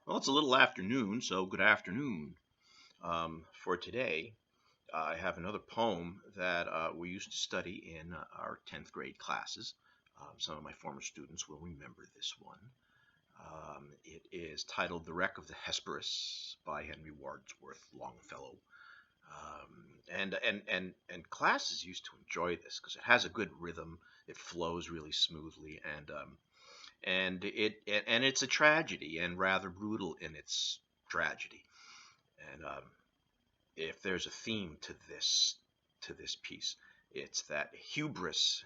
Well, it's a little afternoon, so good afternoon. For today, I have another poem that we used to study in our 10th grade classes. Some of my former students will remember this one. It is titled The Wreck of the Hesperus by Henry Wadsworth Longfellow. And classes used to enjoy this because it has a good rhythm. It flows really smoothly, and it's a tragedy and rather brutal in its tragedy. And if there's a theme to this piece, it's that hubris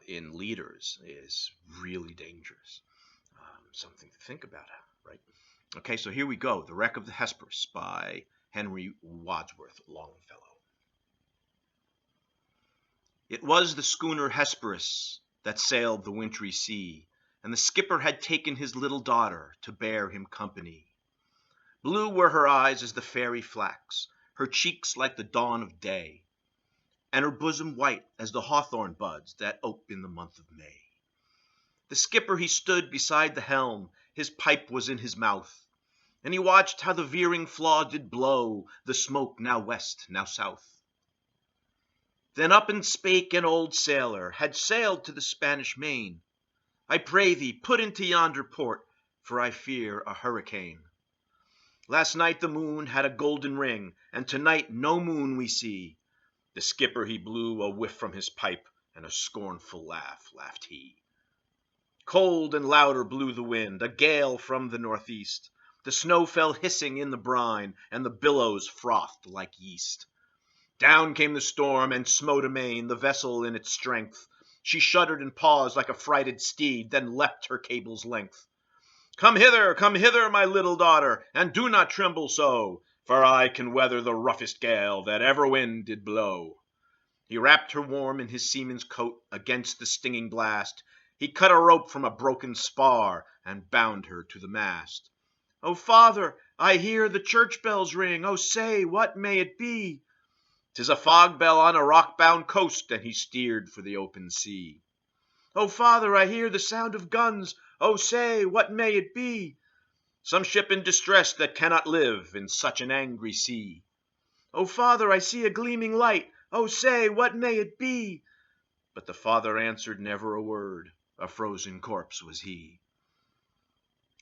in leaders is really dangerous. Something to think about, right? Okay, so here we go. The Wreck of the Hesperus by Henry Wadsworth Longfellow. It was the schooner Hesperus that sailed the wintry sea, and the skipper had taken his little daughter to bear him company. Blue were her eyes as the fairy flax, her cheeks like the dawn of day, and her bosom white as the hawthorn buds that ope in the month of May. The skipper he stood beside the helm, his pipe was in his mouth, and he watched how the veering flaw did blow, the smoke now west, now south. Then up and spake an old sailor, had sailed to the Spanish main. I pray thee, put into yonder port, for I fear a hurricane. Last night the moon had a golden ring, and tonight no moon we see. The skipper he blew a whiff from his pipe, and a scornful laugh laughed he. Cold and louder blew the wind, a gale from the northeast. The snow fell hissing in the brine, and the billows frothed like yeast. Down came the storm, and smote amain the vessel in its strength. She shuddered and paused like a frighted steed, then leapt her cable's length. Come hither, my little daughter, and do not tremble so, for I can weather the roughest gale that ever wind did blow. He wrapped her warm in his seaman's coat against the stinging blast. He cut a rope from a broken spar, and bound her to the mast. "O father, I hear the church bells ring, oh say, what may it be?" "'Tis a fog bell on a rock-bound coast," and he steered for the open sea. "O father, I hear the sound of guns, oh say, what may it be?" "Some ship in distress that cannot live in such an angry sea." "O father, I see a gleaming light, oh say, what may it be?" But the father answered never a word, a frozen corpse was he.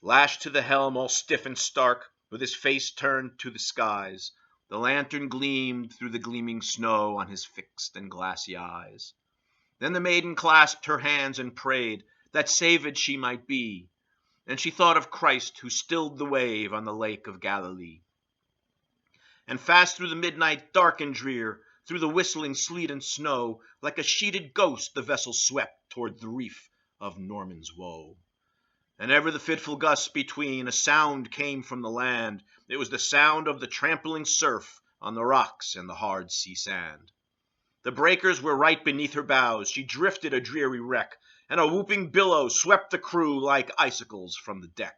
Lashed to the helm all stiff and stark, with his face turned to the skies, the lantern gleamed through the gleaming snow on his fixed and glassy eyes. Then the maiden clasped her hands and prayed that saved she might be, and she thought of Christ who stilled the wave on the lake of Galilee. And fast through the midnight dark and drear, through the whistling sleet and snow, like a sheeted ghost the vessel swept toward the reef of Norman's Woe. And ever the fitful gusts between, a sound came from the land. It was the sound of the trampling surf on the rocks and the hard sea sand. The breakers were right beneath her bows, she drifted a dreary wreck, and a whooping billow swept the crew like icicles from the deck.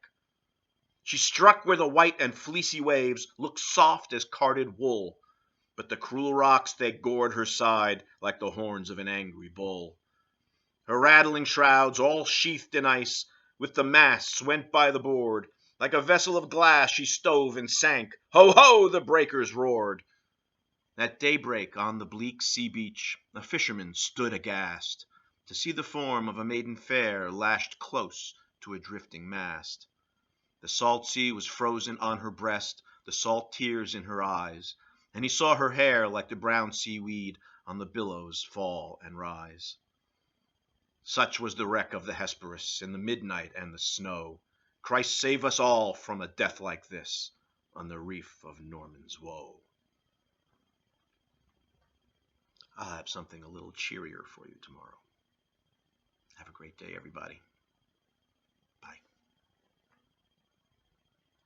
She struck where the white and fleecy waves looked soft as carded wool, but the cruel rocks they gored her side like the horns of an angry bull. Her rattling shrouds, all sheathed in ice, with the masts went by the board. Like a vessel of glass she stove and sank. Ho, ho, the breakers roared. At daybreak on the bleak sea beach a fisherman stood aghast to see the form of a maiden fair lashed close to a drifting mast. The salt sea was frozen on her breast, the salt tears in her eyes, and he saw her hair like the brown seaweed on the billows fall and rise. Such was the wreck of the Hesperus in the midnight and the snow. Christ save us all from a death like this on the reef of Norman's Woe. I'll have something a little cheerier for you tomorrow. Have a great day, everybody.